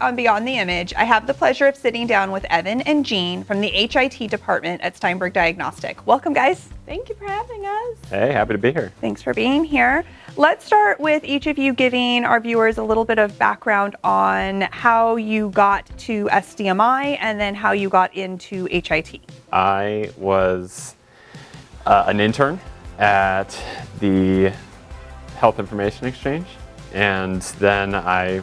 on Beyond the Image, I have the pleasure of sitting down with Evan and Jean from the HIT department at Steinberg Diagnostic. Welcome, guys. Thank you for having us. Hey, happy to be here. Thanks for being here. Let's start with each of you giving our viewers a little bit of background on how you got to SDMI and then how you got into HIT. I was an intern at the Health Information Exchange, and then I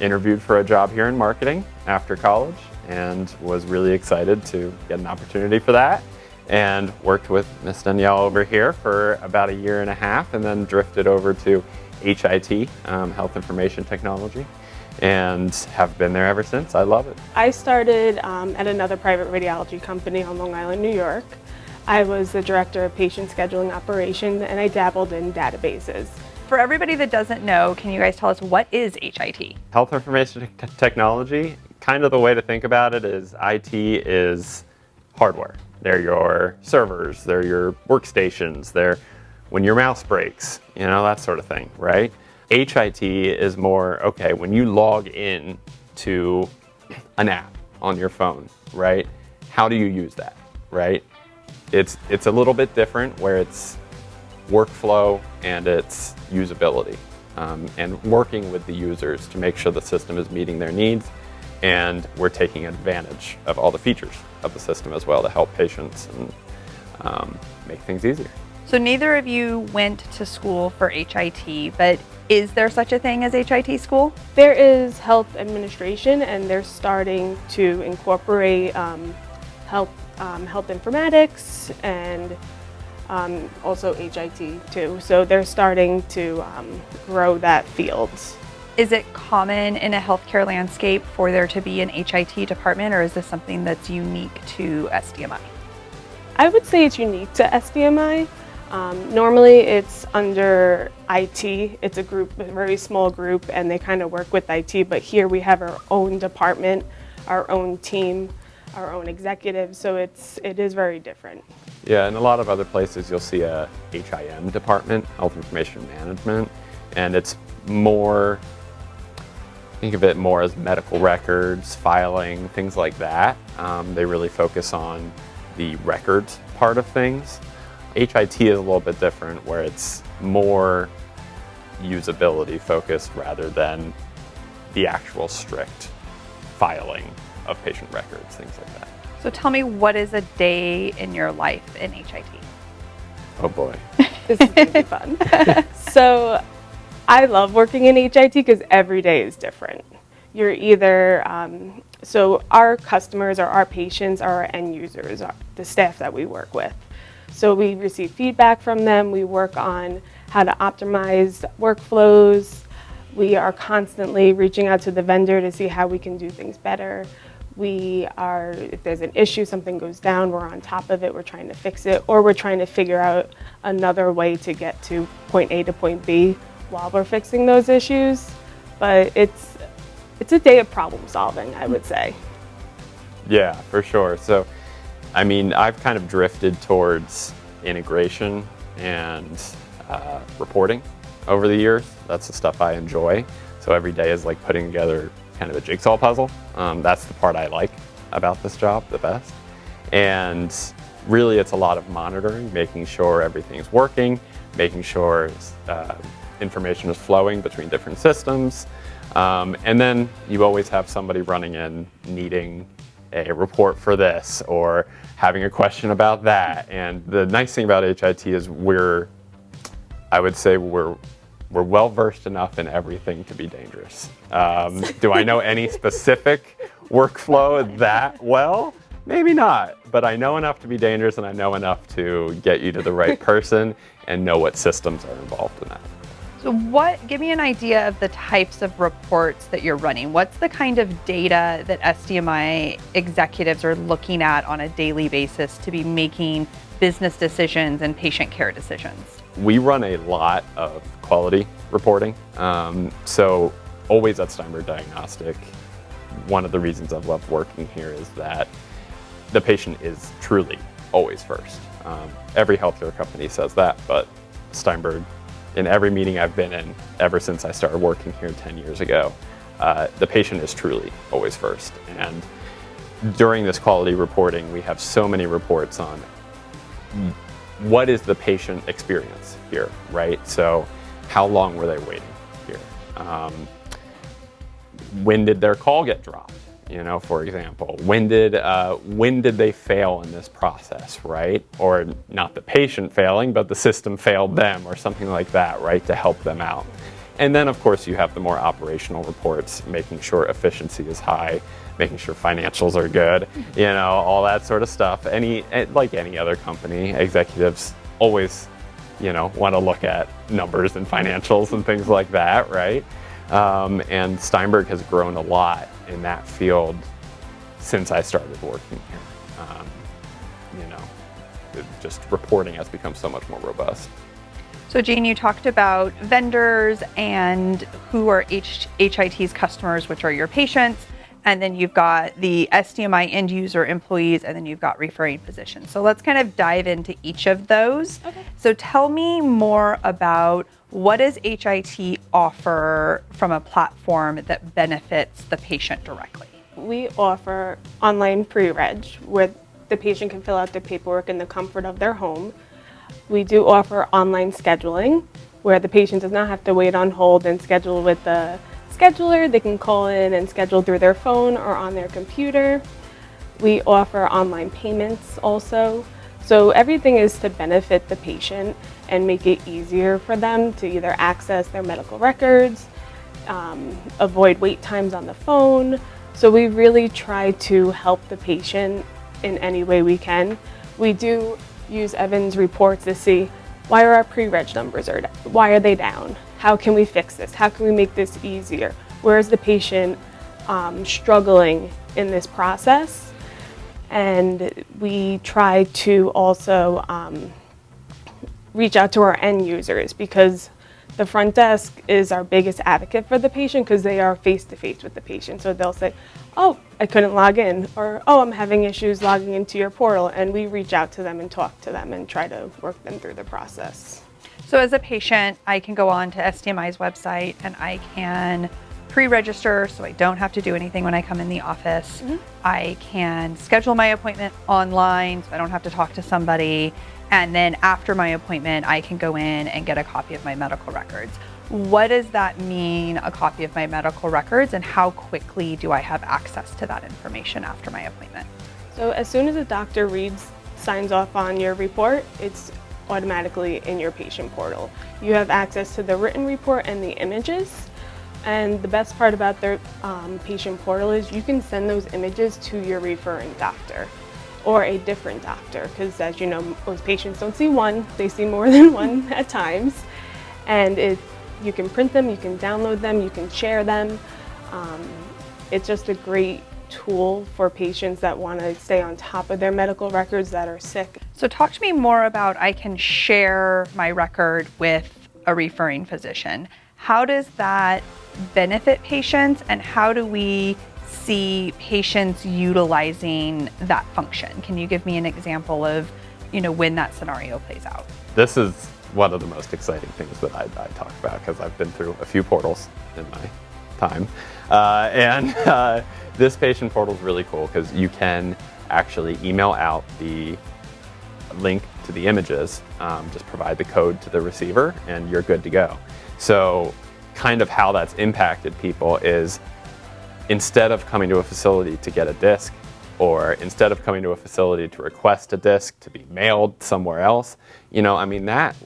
interviewed for a job here in marketing after college and was really excited to get an opportunity for that, and worked with Miss Denielle over here for about a year and a half, and then drifted over to HIT, Health Information Technology, and have been there ever since. I love it. I started at another private radiology company on Long Island, New York. I was the director of patient scheduling operations, and I dabbled in databases. For everybody that doesn't know, can you guys tell us what is HIT? Health Information Technology, kind of the way to think about it is IT is hardware. They're your servers, they're your workstations, they're when your mouse breaks, you know, that sort of thing, right? HIT is more, okay, when you log in to an app on your phone, right? How do you use that, right? It's a little bit different where it's workflow and it's usability, and working with the users to make sure the system is meeting their needs, and we're taking advantage of all the features of the system as well to help patients and make things easier. So neither of you went to school for HIT, but is there such a thing as HIT school? There is health administration, and they're starting to incorporate health informatics and also HIT too. So they're starting to grow that field. Is it common in a healthcare landscape for there to be an HIT department, or is this something that's unique to SDMI? I would say it's unique to SDMI. Normally it's under IT. It's a very small group, and they kind of work with IT, but here we have our own department, our own team, our own executives, so it is very different. Yeah, in a lot of other places you'll see a HIM department, Health Information Management, and it's more, think of it more as medical records, filing, things like that. They really focus on the records part of things. HIT is a little bit different, where it's more usability focused rather than the actual strict filing of patient records, things like that. So tell me, what is a day in your life in HIT? Oh boy. This is going to be fun. So I love working in HIT because every day is different. You're either, so our customers or our patients are our end users, are the staff that we work with. So we receive feedback from them. We work on how to optimize workflows. We are constantly reaching out to the vendor to see how we can do things better. If there's an issue, something goes down, we're on top of it, we're trying to fix it, or we're trying to figure out another way to get to point A to point B while we're fixing those issues. But it's a day of problem solving, I would say. Yeah, for sure. So, I mean, I've kind of drifted towards integration and reporting over the years. That's the stuff I enjoy. So every day is like putting together kind of a jigsaw puzzle. That's the part I like about this job the best. And really it's a lot of monitoring, making sure everything's working, making sure information is flowing between different systems. And then you always have somebody running in needing a report for this or having a question about that. And the nice thing about HIT is I would say we're well versed enough in everything to be dangerous. Do I know any specific workflow that well? Maybe not, but I know enough to be dangerous, and I know enough to get you to the right person and know what systems are involved in that. So give me an idea of the types of reports that you're running. What's the kind of data that SDMI executives are looking at on a daily basis to be making business decisions and patient care decisions? We run a lot of quality reporting. So always at Steinberg Diagnostic, one of the reasons I've loved working here is that the patient is truly always first. Every healthcare company says that, but Steinberg, in every meeting I've been in ever since I started working here 10 years ago, the patient is truly always first. And during this quality reporting, we have so many reports on what is the patient experience here, right? So how long were they waiting here? When did their call get dropped? For example, when did they fail in this process, right? Or not the patient failing, but the system failed them or something like that, right? To help them out. And then of course you have the more operational reports, making sure efficiency is high, making sure financials are good, all that sort of stuff. Like any other company, executives always, want to look at numbers and financials and things like that, right? And Steinberg has grown a lot in that field since I started working here. Just reporting has become so much more robust. So Jane, you talked about vendors and who are HIT's customers, which are your patients, and then you've got the SDMI end user employees, and then you've got referring physicians. So let's kind of dive into each of those. Okay. So tell me more about what does HIT offer from a platform that benefits the patient directly? We offer online pre-reg where the patient can fill out the paperwork in the comfort of their home. We do offer online scheduling where the patient does not have to wait on hold and schedule with the scheduler. They can call in and schedule through their phone or on their computer. We offer online payments also. So everything is to benefit the patient and make it easier for them to either access their medical records, avoid wait times on the phone. So we really try to help the patient in any way we can. We do use Evan's reports to see why are our pre-reg numbers why are they down? How can we fix this? How can we make this easier? Where is the patient struggling in this process? And we try to also reach out to our end users because the front desk is our biggest advocate for the patient because they are face-to-face with the patient. So they'll say, oh, I couldn't log in, or oh, I'm having issues logging into your portal. And we reach out to them and talk to them and try to work them through the process. So as a patient, I can go on to SDMI's website and I can pre-register so I don't have to do anything when I come in the office. Mm-hmm. I can schedule my appointment online so I don't have to talk to somebody. And then after my appointment, I can go in and get a copy of my medical records. What does that mean, a copy of my medical records, and how quickly do I have access to that information after my appointment? So as soon as a doctor signs off on your report, it's automatically in your patient portal. You have access to the written report and the images. And the best part about their patient portal is you can send those images to your referring doctor or a different doctor, because as you know, most patients don't see one, they see more than one at times. And you can print them, you can download them, you can share them. It's just a great tool for patients that want to stay on top of their medical records that are sick. So talk to me more about I can share my record with a referring physician. How does that benefit patients, and how do we see patients utilizing that function? Can you give me an example of, when that scenario plays out? This is one of the most exciting things that I talk about because I've been through a few portals in my time. This patient portal is really cool because you can actually email out the link to the images, just provide the code to the receiver, and you're good to go. So kind of how that's impacted people is instead of coming to a facility to get a disc, or instead of coming to a facility to request a disc to be mailed somewhere else, that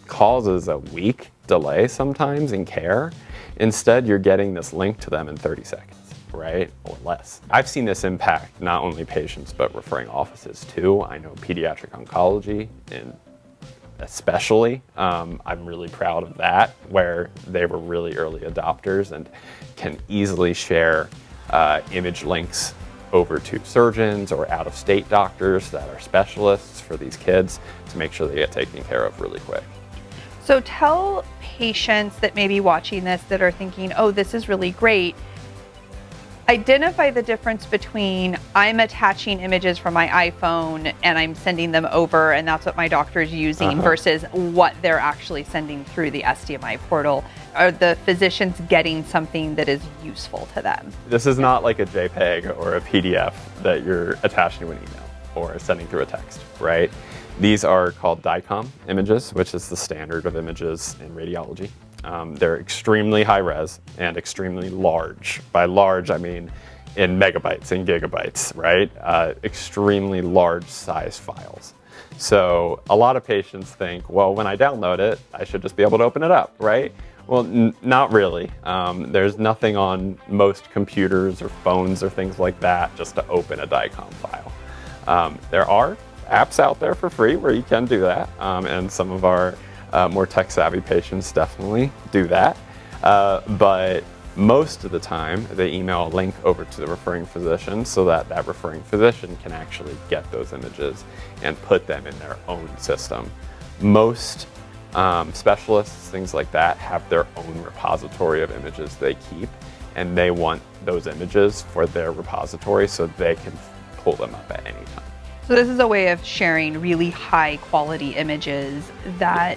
causes a week delay sometimes in care. Instead, you're getting this link to them in 30 seconds, right? Or less. I've seen this impact not only patients, but referring offices too. I know pediatric oncology, and especially, I'm really proud of that, where they were really early adopters and can easily share image links over to surgeons or out-of-state doctors that are specialists for these kids to make sure they get taken care of really quick. So tell patients that may be watching this that are thinking, oh, this is really great. Identify the difference between I'm attaching images from my iPhone and I'm sending them over, and that's what my doctor is using, versus what they're actually sending through the SDMI portal. Are the physicians getting something that is useful to them? This is not like a JPEG or a PDF that you're attaching to an email or sending through a text, right? These are called DICOM images, which is the standard of images in radiology. They're extremely high res and extremely large. By large, I mean in megabytes and gigabytes, right? Extremely large size files. So a lot of patients think, well, when I download it, I should just be able to open it up, right? Well, not really. There's nothing on most computers or phones or things like that just to open a DICOM file. There are apps out there for free where you can do that, and some of our more tech-savvy patients definitely do that. But most of the time, they email a link over to the referring physician so that that referring physician can actually get those images and put them in their own system. Most specialists, things like that, have their own repository of images they keep, and they want those images for their repository so they can pull them up at any time. So this is a way of sharing really high quality images that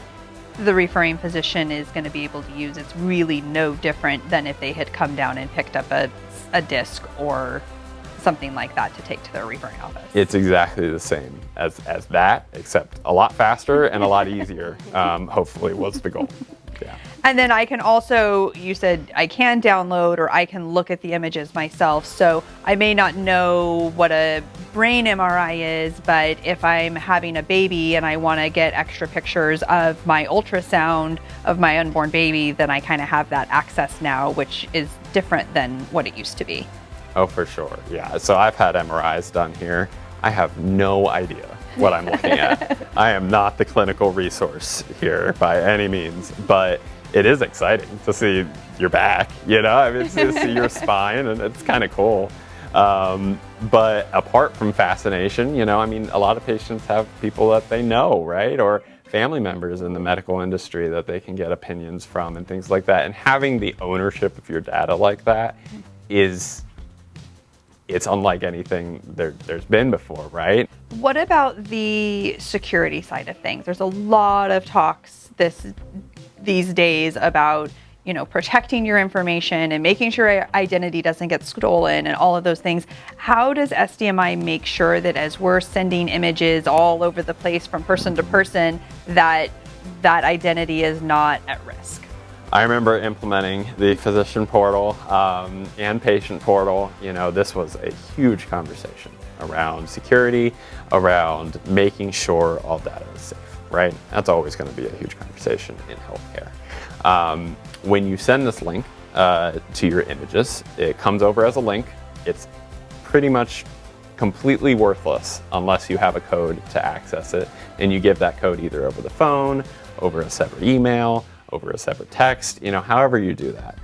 the referring physician is going to be able to use. It's really no different than if they had come down and picked up a disc or something like that to take to their referring office. It's exactly the same as that, except a lot faster and a lot easier, hopefully was the goal. Yeah. And then I can also, you said I can download or I can look at the images myself. So I may not know what a brain MRI is, but if I'm having a baby and I want to get extra pictures of my ultrasound of my unborn baby, then I kind of have that access now, which is different than what it used to be. Oh, for sure. Yeah. So I've had MRIs done here. I have no idea what I'm looking at. I am not the clinical resource here by any means, but it is exciting to see your back, you know, I mean, to see your spine, and it's kind of cool. But apart from fascination, you know, I mean, a lot of patients have people that they know, right? Or family members in the medical industry that they can get opinions from and things like that. And having the ownership of your data like that it's unlike anything there's been before, right? What about the security side of things? There's a lot of talks these days about, you know, protecting your information and making sure your identity doesn't get stolen and all of those things. How does SDMI make sure that as we're sending images all over the place from person to person, that that identity is not at risk? I remember implementing the physician portal and patient portal. You know, this was a huge conversation around security, around making sure all data is safe, right? That's always going to be a huge conversation in healthcare. When you send this link to your images, it comes over as a link. It's pretty much completely worthless unless you have a code to access it, and you give that code either over the phone, over a separate email, over a separate text, you know, however you do that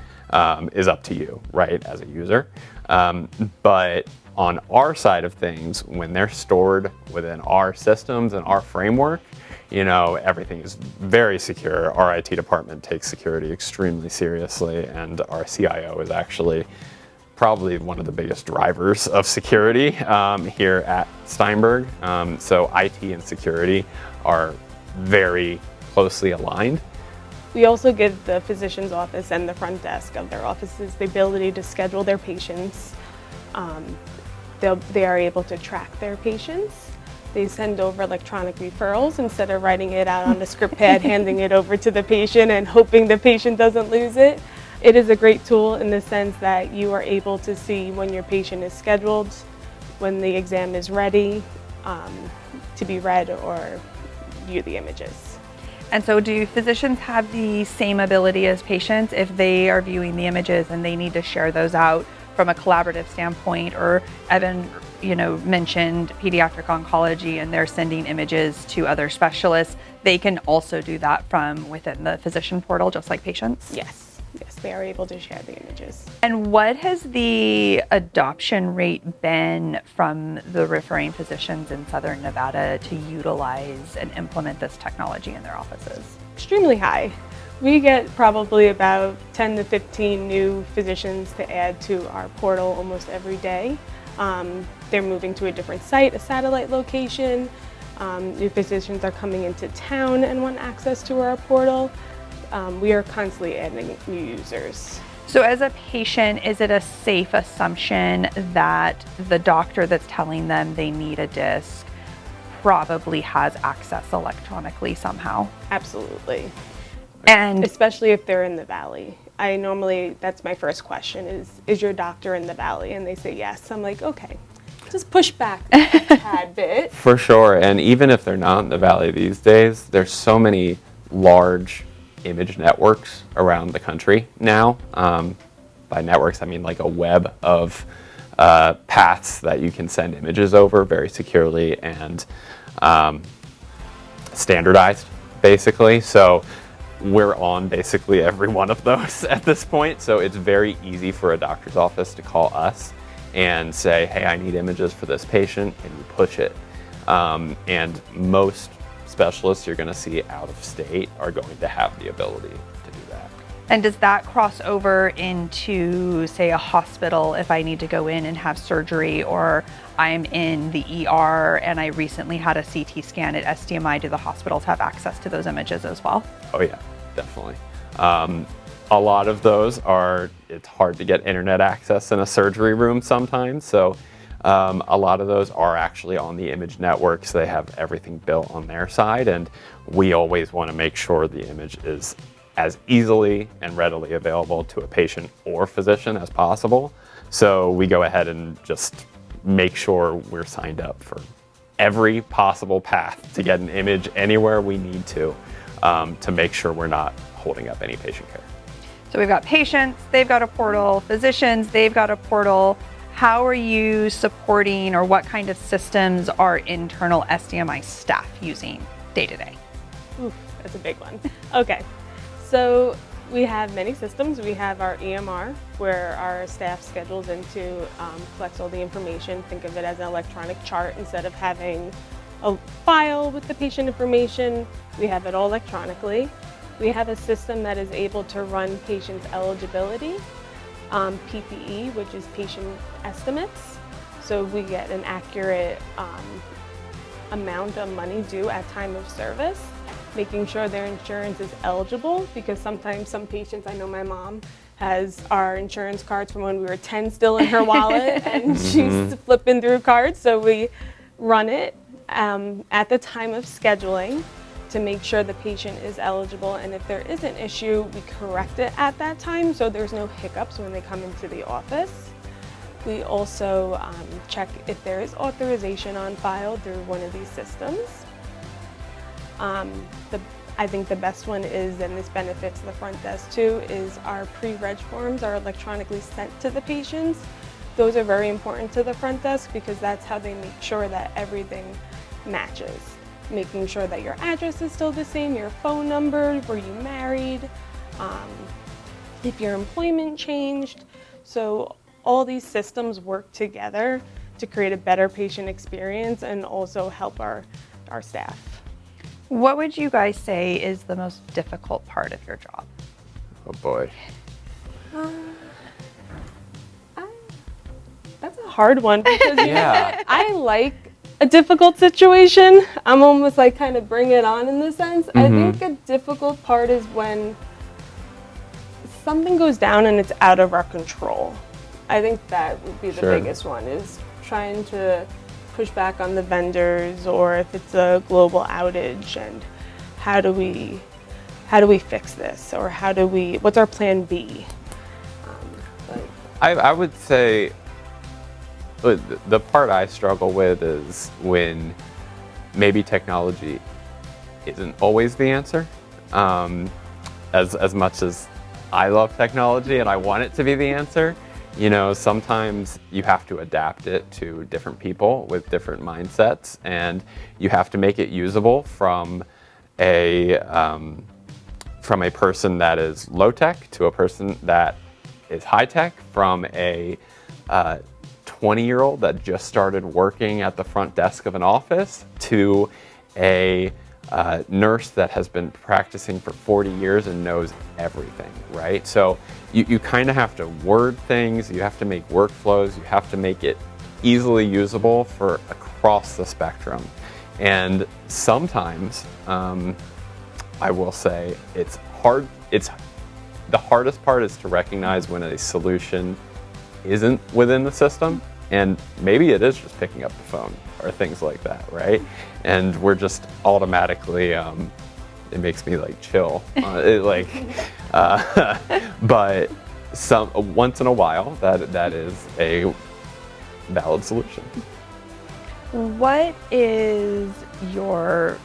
is up to you, right, as a user. But on our side of things, when they're stored within our systems and our framework, you know, everything is very secure. Our IT department takes security extremely seriously, and our CIO is actually probably one of the biggest drivers of security here at Steinberg. So IT and security are very closely aligned. We also give the physician's office and the front desk of their offices the ability to schedule their patients. They are able to track their patients. They send over electronic referrals instead of writing it out on a script pad, handing it over to the patient and hoping the patient doesn't lose it. It is a great tool in the sense that you are able to see when your patient is scheduled, when the exam is ready to be read or view the images. And so do physicians have the same ability as patients if they are viewing the images and they need to share those out from a collaborative standpoint? Or Evan, you know, mentioned pediatric oncology and they're sending images to other specialists. They can also do that from within the physician portal, just like patients? Yes. Yes, they are able to share the images. And what has the adoption rate been from the referring physicians in Southern Nevada to utilize and implement this technology in their offices? Extremely high. We get probably about 10 to 15 new physicians to add to our portal almost every day. They're moving to a different site, a satellite location. New physicians are coming into town and want access to our portal. We are constantly adding new users. So as a patient, is it a safe assumption that the doctor that's telling them they need a disc probably has access electronically somehow? Absolutely. And especially if they're in the Valley. That's my first question is your doctor in the Valley? And they say yes. I'm like, okay, just push back a tad bit. For sure, and even if they're not in the Valley these days, there's so many large image networks around the country now. By networks, I mean like a web of paths that you can send images over very securely and standardized, basically. So we're on basically every one of those at this point. So it's very easy for a doctor's office to call us and say, hey, I need images for this patient, and you push it. And most specialists you're going to see out of state are going to have the ability to do that. And does that cross over into, say, a hospital if I need to go in and have surgery, or I'm in the ER and I recently had a CT scan at SDMI? Do the hospitals have access to those images as well? Oh yeah, definitely. A lot of those it's hard to get internet access in a surgery room sometimes, so a lot of those are actually on the image networks. They have everything built on their side, and we always want to make sure the image is as easily and readily available to a patient or physician as possible. So we go ahead and just make sure we're signed up for every possible path to get an image anywhere we need to make sure we're not holding up any patient care. So we've got patients, they've got a portal, physicians, they've got a portal. How are you supporting, or what kind of systems are internal SDMI staff using day to day? Oof, that's a big one. Okay, so we have many systems. We have our EMR, where our staff schedules into, collects all the information. Think of it as an electronic chart instead of having a file with the patient information. We have it all electronically. We have a system that is able to run patients' eligibility, PPE, which is patient estimates. So we get an accurate amount of money due at time of service, making sure their insurance is eligible, because sometimes some patients, I know my mom has our insurance cards from when we were 10 still in her wallet and she's flipping through cards. So we run it at the time of scheduling to make sure the patient is eligible, and if there is an issue, we correct it at that time so there's no hiccups when they come into the office. We also check if there is authorization on file through one of these systems. I think the best one is, and this benefits the front desk too, is our pre-reg forms are electronically sent to the patients. Those are very important to the front desk because that's how they make sure that everything matches. Making sure that your address is still the same, your phone number, were you married, if your employment changed. So all these systems work together to create a better patient experience and also help our staff. What would you guys say is the most difficult part of your job? Oh boy. That's a hard one because I like a difficult situation. I'm almost like kind of bring it on in the sense. I think a difficult part is when something goes down and it's out of our control. I think that would be the biggest one, is trying to push back on the vendors, or if it's a global outage, and how do we fix this, or what's our plan B? I would say the part I struggle with is when maybe technology isn't always the answer. As much as I love technology and I want it to be the answer, you know, sometimes you have to adapt it to different people with different mindsets, and you have to make it usable from a person that is low tech to a person that is high tech, from a 20-year-old that just started working at the front desk of an office to a nurse that has been practicing for 40 years and knows everything, right? So you kind of have to word things, you have to make workflows, you have to make it easily usable for across the spectrum. And sometimes, I will say, it's hard. The hardest part is to recognize when a solution isn't within the system, and maybe it is just picking up the phone or things like that, right? And we're just automatically, it makes me like chill, but once in a while, that is a valid solution. What is your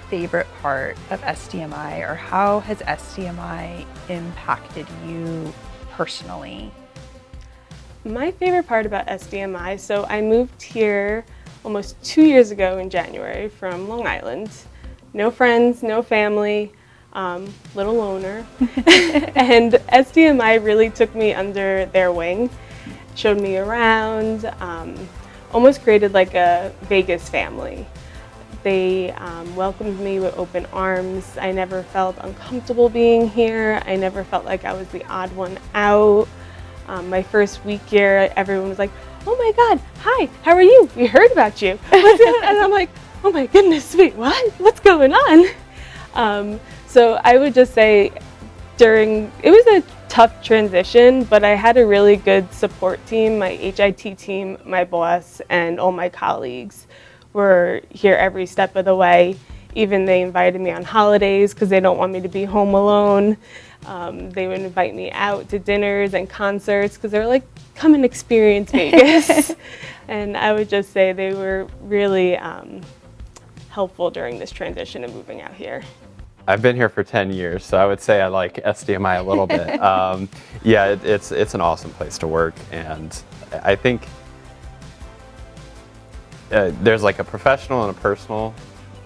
favorite part of SDMI, or how has SDMI impacted you personally? My favorite part about SDMI, so I moved here almost 2 years ago in January from Long Island. No friends, no family, little loner. And SDMI really took me under their wing, showed me around, almost created like a Vegas family. They welcomed me with open arms. I never felt uncomfortable being here. I never felt like I was the odd one out. My first week here, everyone was like, "Oh my God, hi, how are you? We heard about you." And I'm like, "Oh my goodness, wait, what? What's going on?" So I would just say it was a tough transition, but I had a really good support team. My HIT team, my boss, and all my colleagues were here every step of the way. Even they invited me on holidays because they don't want me to be home alone. They would invite me out to dinners and concerts because they're like, "Come and experience Vegas." And I would just say they were really helpful during this transition and moving out here. I've been here for 10 years, so I would say I like SDMI a little bit. Yeah, it's an awesome place to work, and I think there's like a professional and a personal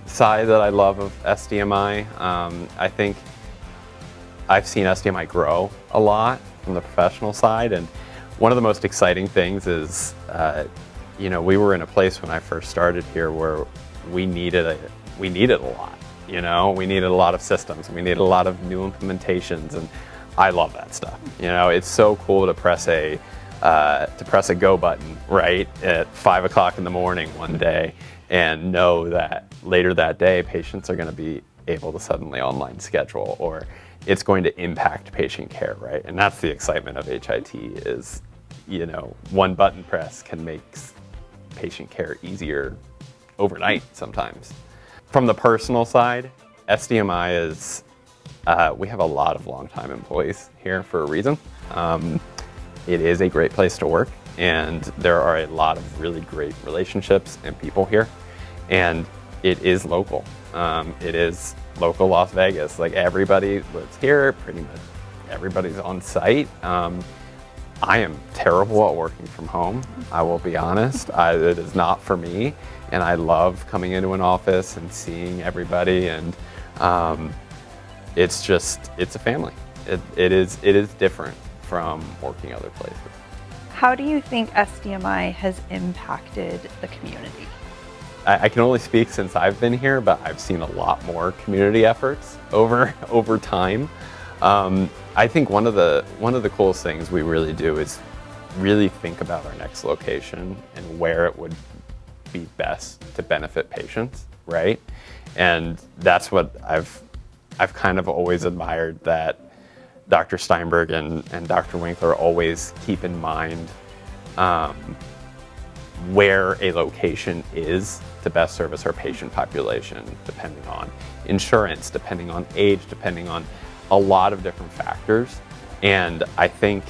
side that I love of SDMI. I think I've seen SDMI grow a lot from the professional side, and one of the most exciting things is, we were in a place when I first started here where we needed a lot. We needed a lot of systems, we needed a lot of new implementations, and I love that stuff. It's so cool to press a go button, right, at 5 o'clock in the morning one day and know that later that day patients are going to be able to suddenly online schedule, or it's going to impact patient care, right? And that's the excitement of HIT is, one button press can make patient care easier overnight sometimes. From the personal side, SDMI is, we have a lot of longtime employees here for a reason. It is a great place to work, and there are a lot of really great relationships and people here, and it is local. It is local Las Vegas. Like, everybody lives here, pretty much everybody's on site. I am terrible at working from home, I will be honest. It is not for me, and I love coming into an office and seeing everybody, and it's a family. It is different from working other places. How do you think SDMI has impacted the community? I can only speak since I've been here, but I've seen a lot more community efforts over time. I think one of the coolest things we really do is really think about our next location and where it would be best to benefit patients, right? And that's what I've kind of always admired, that Dr. Steinberg and Dr. Winkler always keep in mind where a location is to best service our patient population, depending on insurance, depending on age, depending on a lot of different factors. And I think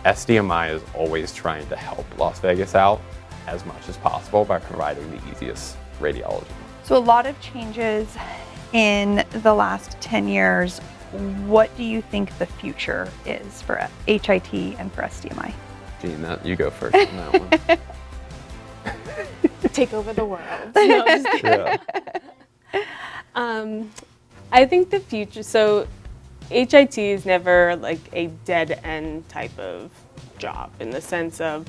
SDMI is always trying to help Las Vegas out as much as possible by providing the easiest radiology. So a lot of changes in the last 10 years. What do you think the future is for HIT and for SDMI? Gene, you go first on that one. Take over the world. No, just kidding. Yeah. I think the future, so HIT is never like a dead end type of job, in the sense of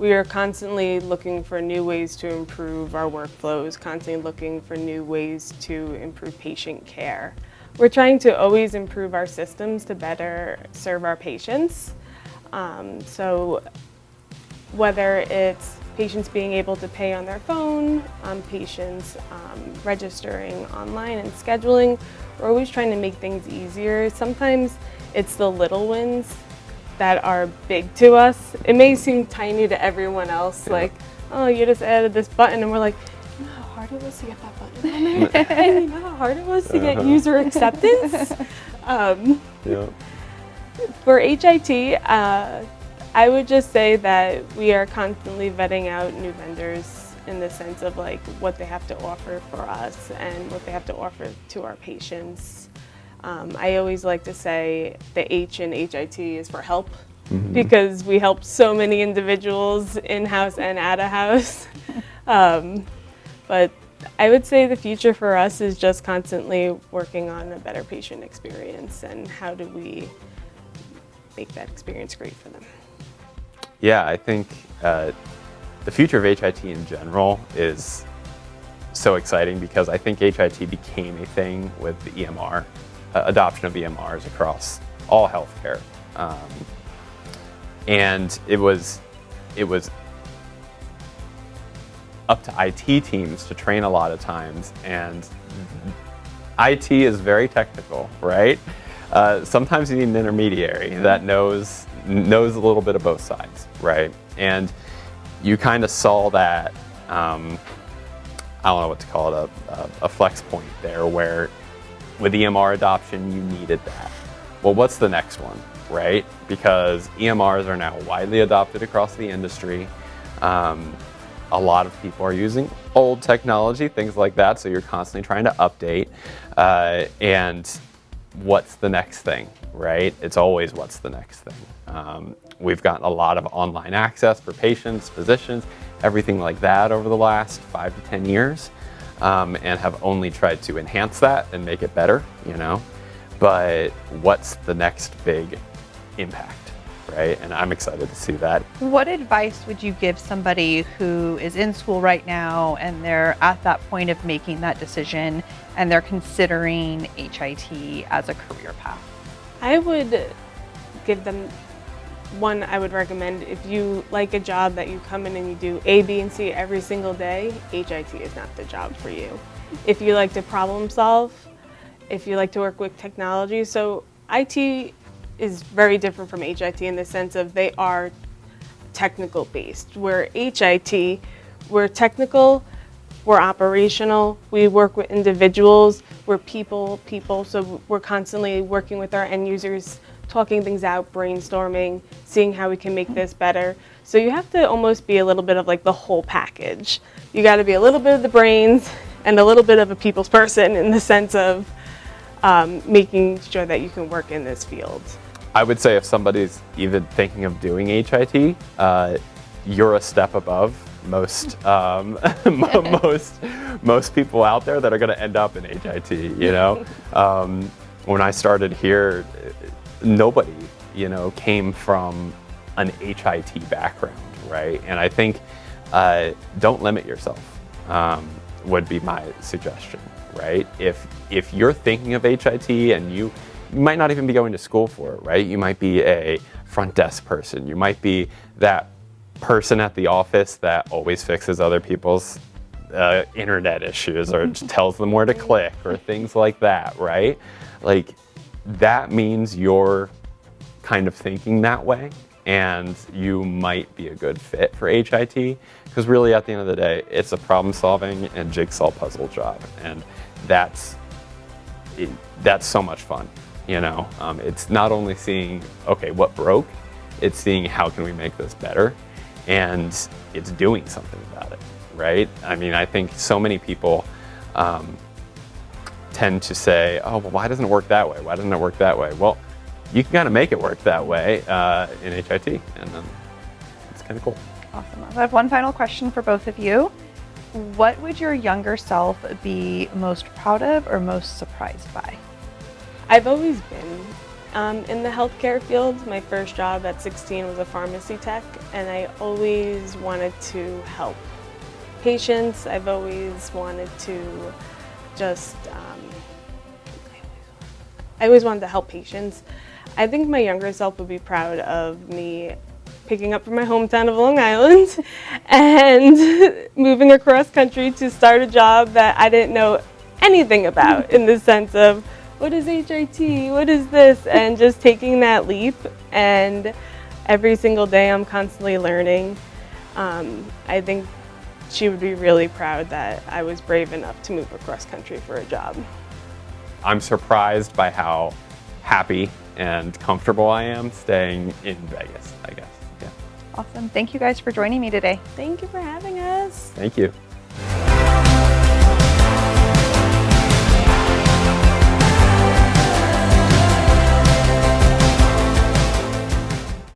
we are constantly looking for new ways to improve our workflows, constantly looking for new ways to improve patient care. We're trying to always improve our systems to better serve our patients. So whether it's patients being able to pay on their phone, patients registering online and scheduling, we're always trying to make things easier. Sometimes it's the little wins that are big to us. It may seem tiny to everyone else, like, oh, you just added this button, and we're like, you know how hard it was to get that button on there? And you know how hard it was to get user acceptance? For HIT, I would just say that we are constantly vetting out new vendors in the sense of like what they have to offer for us and what they have to offer to our patients. I always like to say the H in HIT is for help, because we help so many individuals in-house and out-of-house. But I would say the future for us is just constantly working on a better patient experience and how do we make that experience great for them. Yeah, I think the future of HIT in general is so exciting because I think HIT became a thing with the EMR, adoption of EMRs across all healthcare. And it was up to IT teams to train a lot of times, and IT is very technical, right? Sometimes you need an intermediary that knows a little bit of both sides, right? And you kind of saw that, I don't know what to call it, a flex point there where with EMR adoption, you needed that. Well, what's the next one, right? Because EMRs are now widely adopted across the industry. A lot of people are using old technology, things like that, so you're constantly trying to update. And what's the next thing, right? It's always what's the next thing. We've gotten a lot of online access for patients, physicians, everything like that over the last 5 to 10 years, and have only tried to enhance that and make it better, you know? But what's the next big impact, right? And I'm excited to see that. What advice would you give somebody who is in school right now and they're at that point of making that decision and they're considering HIT as a career path? I would give them one. I would recommend, if you like a job that you come in and you do A, B, and C every single day, HIT is not the job for you. If you like to problem solve, if you like to work with technology, so IT is very different from HIT in the sense of they are technical based. Where HIT, we're technical, we're operational, we work with individuals, we're people, so we're constantly working with our end users, talking things out, brainstorming, seeing how we can make this better. So you have to almost be a little bit of like the whole package. You got to be a little bit of the brains and a little bit of a people's person in the sense of making sure that you can work in this field. I would say if somebody's even thinking of doing HIT, you're a step above most most people out there that are going to end up in HIT. You know, when I started here, nobody, you know, came from an HIT background, right? And I think don't limit yourself would be my suggestion, right? If you're thinking of HIT and you might not even be going to school for it, right? You might be a front desk person. You might be that person at the office that always fixes other people's internet issues or tells them where to click or things like that, right? Like, that means you're kind of thinking that way, and you might be a good fit for HIT, because really at the end of the day, it's a problem solving and jigsaw puzzle job, and that's so much fun. You know, it's not only seeing, okay, what broke, it's seeing how can we make this better, and it's doing something about it, right? I mean, I think so many people tend to say, oh, well, why doesn't it work that way? Why doesn't it work that way? Well, you can kind of make it work that way in HIT, and it's kind of cool. Awesome. I have one final question for both of you. What would your younger self be most proud of or most surprised by? I've always been in the healthcare field. My first job at 16 was a pharmacy tech, and I always wanted to help patients. I've always wanted to just, I always wanted to help patients. I think my younger self would be proud of me picking up from my hometown of Long Island and moving across country to start a job that I didn't know anything about, in the sense of, what is HIT, what is this, and just taking that leap. And every single day I'm constantly learning. I think she would be really proud that I was brave enough to move across country for a job. I'm surprised by how happy and comfortable I am staying in Vegas, I guess. Yeah. Awesome. Thank you guys for joining me today. Thank you for having us. Thank you.